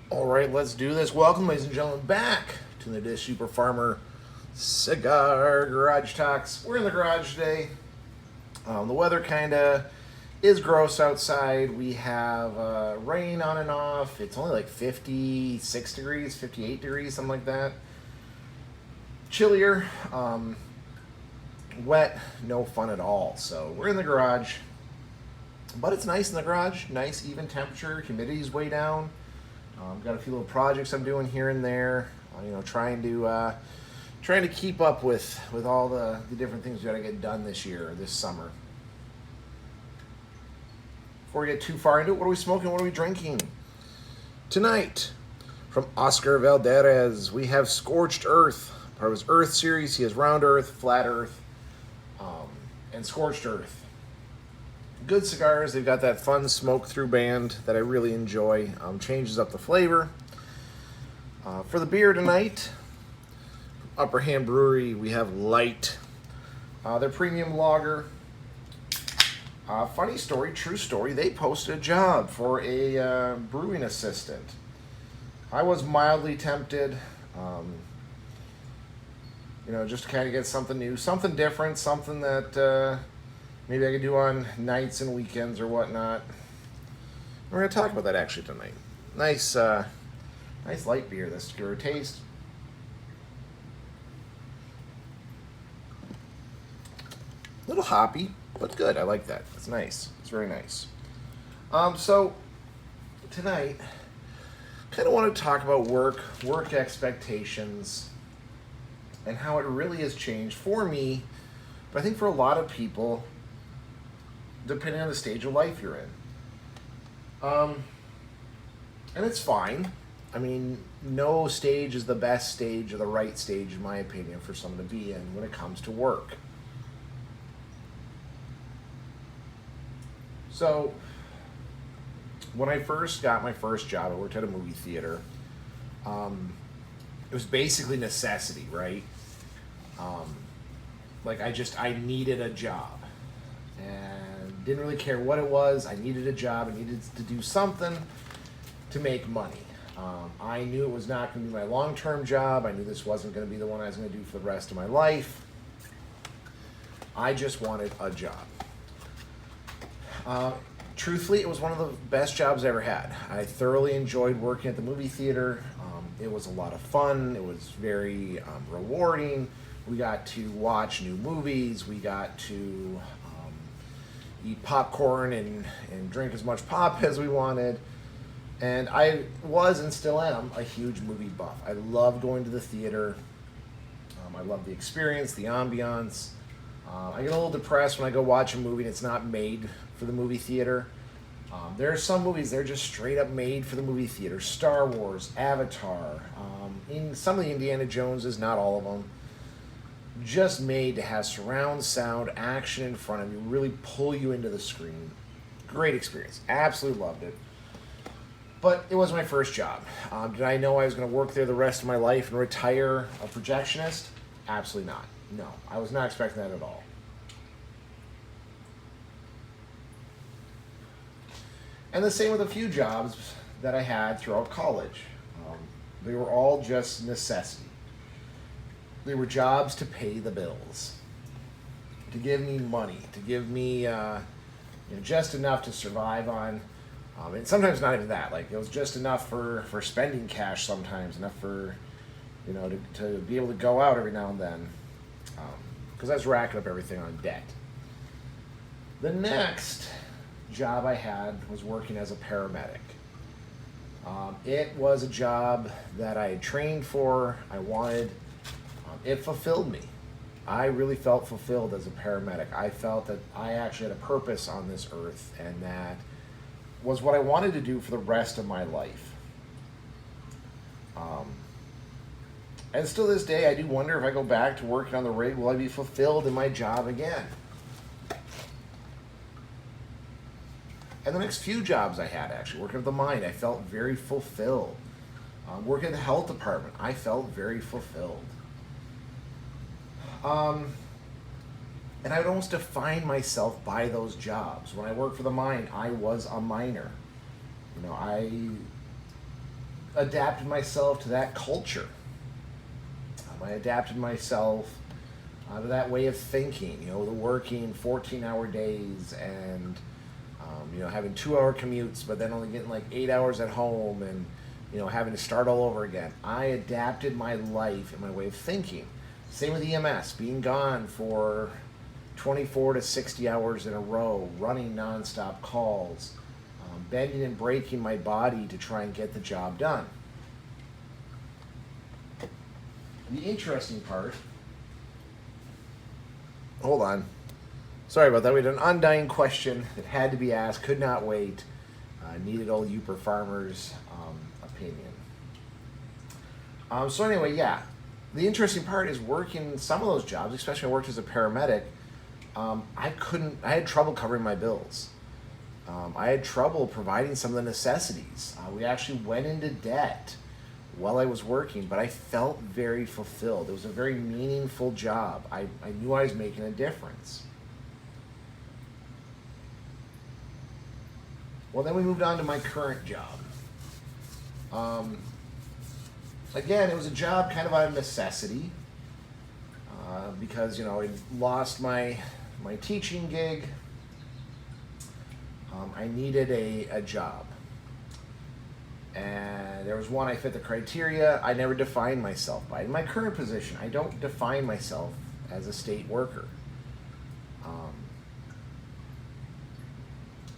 All right, let's do this. Welcome, ladies and gentlemen, back to the Dish Super Farmer Cigar Garage Talks. We're in the garage today. The weather kind of is gross outside. We have rain on and off. It's only like 56 degrees, 58 degrees, something like that. Chillier, wet, no fun at all. So we're in the garage, but it's nice in the garage. Nice, even temperature. Humidity's way down. Got a few little projects I'm doing here and there. Trying to keep up with all the different things we got to get done this year, this summer. Before we get too far into it, what are we smoking? What are we drinking? Tonight, from Oscar Valderez, we have Scorched Earth. Part of his Earth series, he has Round Earth, Flat Earth, and Scorched Earth. Good cigars. They've got that fun smoke through band that I really enjoy. Changes up the flavor. For the beer tonight, Upper Hand Brewery, we have Light. Their premium lager. Funny story, true story. They posted a job for a brewing assistant. I was mildly tempted. Just to kind of get something new, something different, something that maybe I could do on nights and weekends or whatnot. We're going to talk about that actually tonight. Nice light beer. This give her a taste. A little hoppy, but good. I like that. It's nice. It's very nice. So tonight, kind of want to talk about work expectations, and how it really has changed for me, but I think for a lot of people, depending on the stage of life you're in. And it's fine. I mean, no stage is the best stage or the right stage, in my opinion, for someone to be in when it comes to work. So, when I first got my first job, I worked at a movie theater. It was basically necessity, right? I needed a job. And didn't really care what it was. I needed a job. I needed to do something to make money. I knew it was not going to be my long-term job. I knew this wasn't going to be the one I was going to do for the rest of my life. I just wanted a job. Truthfully, it was one of the best jobs I ever had. I thoroughly enjoyed working at the movie theater. It was a lot of fun. It was very rewarding. We got to watch new movies. We got to eat popcorn and drink as much pop as we wanted. And I was and still am a huge movie buff. I love going to the theater. I love the experience, the ambiance. I get a little depressed when I go watch a movie and it's not made for the movie theater. There are some movies that are just straight up made for the movie theater. Star Wars, Avatar, in some of the Indiana Joneses, not all of them. Just made to have surround sound, action in front of you, really pull you into the screen. Great experience. Absolutely loved it. But it was my first job. Did I know I was going to work there the rest of my life and retire a projectionist? Absolutely not. No, I was not expecting that at all. And the same with a few jobs that I had throughout college. They were all just necessity. They were jobs to pay the bills, to give me money, to give me just enough to survive on. And sometimes not even that. Like, it was just enough for spending cash sometimes, enough for, to be able to go out every now and then. Because I was racking up everything on debt. The next job I had was working as a paramedic. It was a job that I had trained for, I wanted. It fulfilled me. I really felt fulfilled as a paramedic. I felt that I actually had a purpose on this earth, and that was what I wanted to do for the rest of my life. And still this day, I do wonder if I go back to working on the rig, will I be fulfilled in my job again? And the next few jobs I had, actually, working at the mine, I felt very fulfilled. Working at the health department, I felt very fulfilled. And I would almost define myself by those jobs. When I worked for the mine, I was a miner. adapted myself to that culture. I adapted myself to that way of thinking, the working 14-hour days and, having 2-hour commutes, but then only getting like 8 hours at home and, having to start all over again. I adapted my life and my way of thinking. Same with EMS, being gone for 24 to 60 hours in a row, running nonstop calls, bending and breaking my body to try and get the job done. The interesting part, hold on, sorry about that. We had an undying question that had to be asked, could not wait, needed old Uper Farmer's opinion. So anyway, yeah, the interesting part is working some of those jobs, especially when I worked as a paramedic. I had trouble covering my bills. I had trouble providing some of the necessities. We actually went into debt while I was working, but I felt very fulfilled. It was a very meaningful job. I knew I was making a difference. Well, then we moved on to my current job. Again, it was a job kind of out of necessity because, I lost my teaching gig. I needed a job. And there was one I fit the criteria. I never defined myself by. In my current position, I don't define myself as a state worker.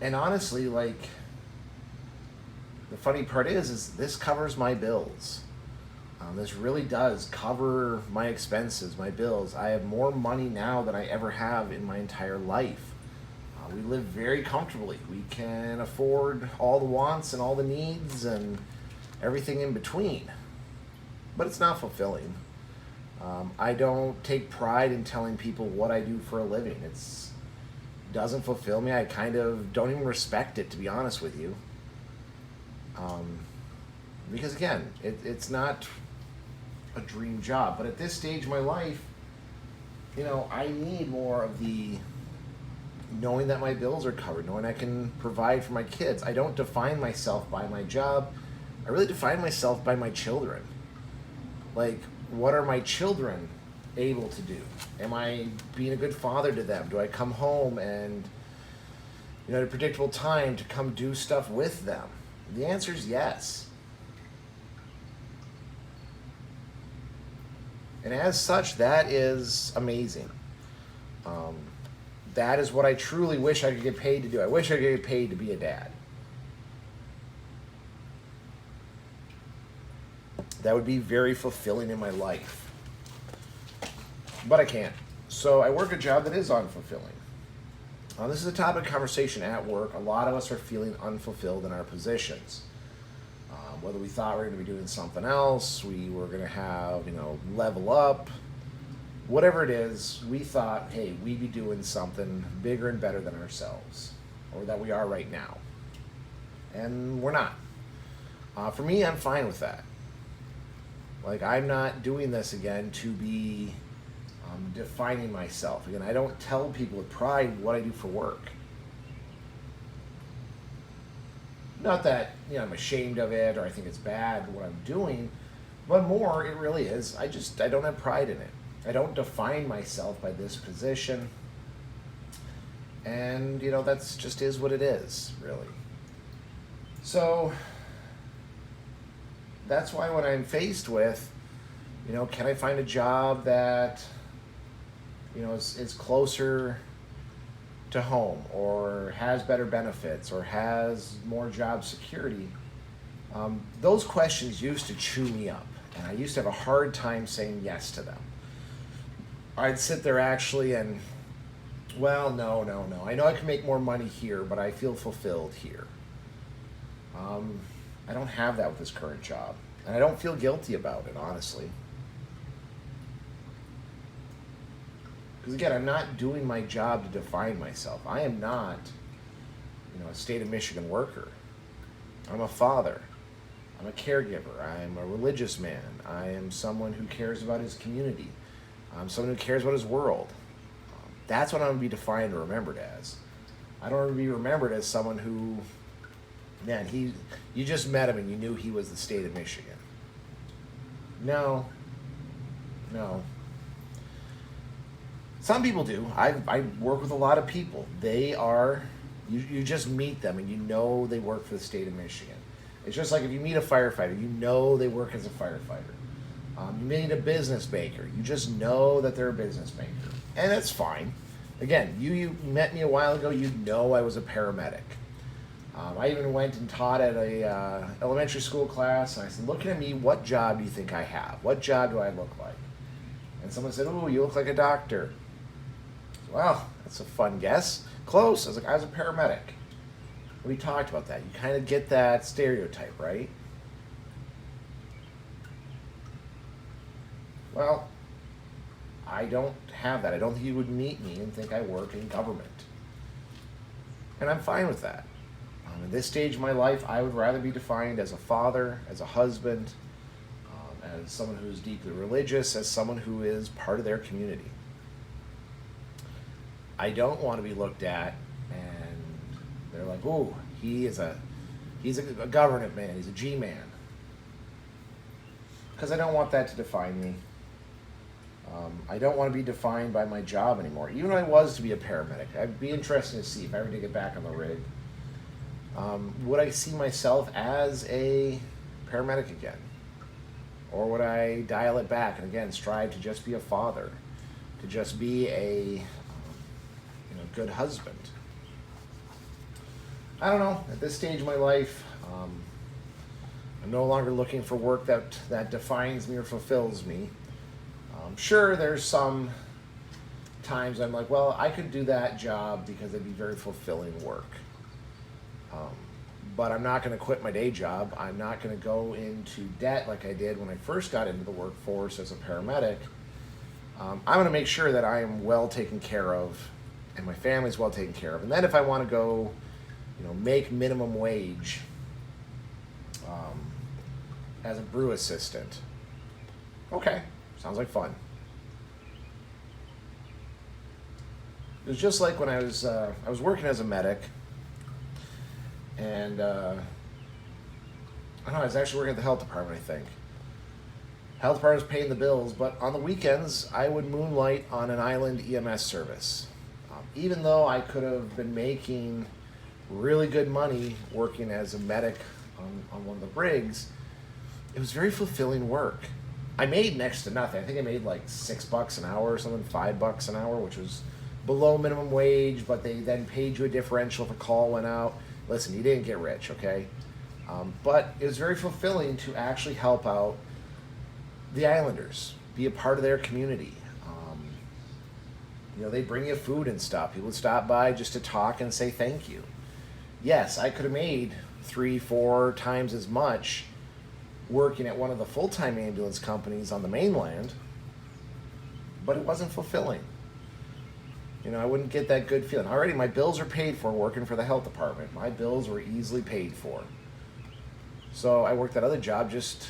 And honestly, the funny part is this covers my bills. This really does cover my expenses, my bills. I have more money now than I ever have in my entire life. We live very comfortably. We can afford all the wants and all the needs and everything in between. But it's not fulfilling. I don't take pride in telling people what I do for a living. It doesn't fulfill me. I kind of don't even respect it, to be honest with you. Because again, it's not a dream job. But at this stage of my life, I need more of the knowing that my bills are covered, knowing I can provide for my kids. I don't define myself by my job. I really define myself by my children. What are my children able to do? Am I being a good father to them? Do I come home and, at a predictable time to come do stuff with them? The answer is yes. And as such, that is amazing. That is what I truly wish I could get paid to do. I wish I could get paid to be a dad. That would be very fulfilling in my life. But I can't. So I work a job that is unfulfilling. This is a topic of conversation at work. A lot of us are feeling unfulfilled in our positions. Whether we thought we were going to be doing something else, we were going to have, level up, whatever it is, we thought, hey, we'd be doing something bigger and better than ourselves, or that we are right now. And we're not. For me, I'm fine with that. I'm not doing this again to be defining myself. Again, I don't tell people with pride what I do for work. Not that, I'm ashamed of it or I think it's bad what I'm doing, but more, it really is. I don't have pride in it. I don't define myself by this position. And, that's just is what it is, really. So, that's why when I'm faced with, can I find a job that, is closer to home or has better benefits or has more job security, those questions used to chew me up. And I used to have a hard time saying yes to them. I'd sit there actually and, well, no. I know I can make more money here, but I feel fulfilled here. I don't have that with this current job. And I don't feel guilty about it, honestly. Because again, I'm not doing my job to define myself. I am not, a state of Michigan worker. I'm a father. I'm a caregiver. I'm a religious man. I am someone who cares about his community. I'm someone who cares about his world. That's what I'm going to be defined or remembered as. I don't want to be remembered as someone who, Man, you just met him and you knew he was the state of Michigan. No, no. Some people do. I work with a lot of people. They are, you just meet them and you know they work for the state of Michigan. It's just like if you meet a firefighter, you know they work as a firefighter. You meet a business banker, you just know that they're a business banker. And that's fine. Again, you met me a while ago, you know I was a paramedic. I even went and taught at a elementary school class, and I said, looking at me, what job do you think I have? What job do I look like? And someone said, oh, you look like a doctor. Well, that's a fun guess. Close. I was like, I was a paramedic. We talked about that. You kind of get that stereotype, right? Well, I don't have that. I don't think you would meet me and think I work in government. And I'm fine with that. At this stage of my life, I would rather be defined as a father, as a husband, as someone who's deeply religious, as someone who is part of their community. I don't want to be looked at and they're like, oh, he's a government man, he's a G-man. Because I don't want that to define me. I don't want to be defined by my job anymore. Even if I was to be a paramedic, I'd be interested to see if I ever did get back on the rig. Would I see myself as a paramedic again? Or would I dial it back and again strive to just be a father, to just be a good husband? I don't know. At this stage of my life, I'm no longer looking for work that defines me or fulfills me. Sure, there's some times I'm like, well, I could do that job because it'd be very fulfilling work. But I'm not going to quit my day job. I'm not going to go into debt like I did when I first got into the workforce as a paramedic. I'm going to make sure that I am well taken care of and my family's well taken care of. And then if I want to go, make minimum wage as a brew assistant, okay, sounds like fun. It was just like when I was working as a medic. And I don't know, I was actually working at the health department, I think. Health department was paying the bills, but on the weekends, I would moonlight on an island EMS service. Even though I could have been making really good money working as a medic on one of the brigs, it was very fulfilling work. I made next to nothing. I think I made like $6 an hour or something, $5 an hour, which was below minimum wage, but they then paid you a differential if a call went out. Listen, you didn't get rich, okay? But it was very fulfilling to actually help out the islanders, be a part of their community. They bring you food and stuff. People would stop by just to talk and say thank you. Yes, I could have made 3-4 times as much working at one of the full-time ambulance companies on the mainland, but it wasn't fulfilling. I wouldn't get that good feeling. Already, my bills are paid for working for the health department. My bills were easily paid for. So I worked that other job just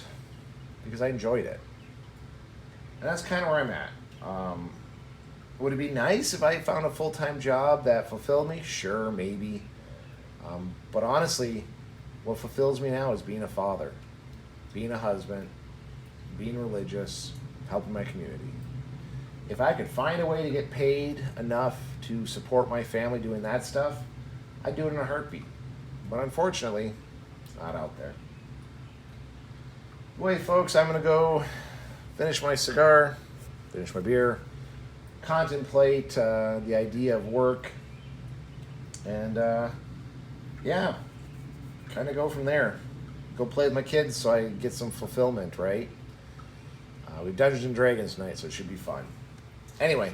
because I enjoyed it. And that's kind of where I'm at. Would it be nice if I found a full-time job that fulfilled me? Sure, maybe. But honestly, what fulfills me now is being a father, being a husband, being religious, helping my community. If I could find a way to get paid enough to support my family doing that stuff, I'd do it in a heartbeat. But unfortunately, it's not out there. Anyway, folks, I'm going to go finish my cigar, finish my beer, contemplate the idea of work, and kind of go from there. Go play with my kids so I get some fulfillment, right? We have Dungeons and Dragons tonight, so it should be fun. Anyway,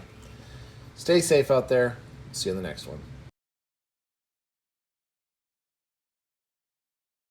stay safe out there. See you in the next one.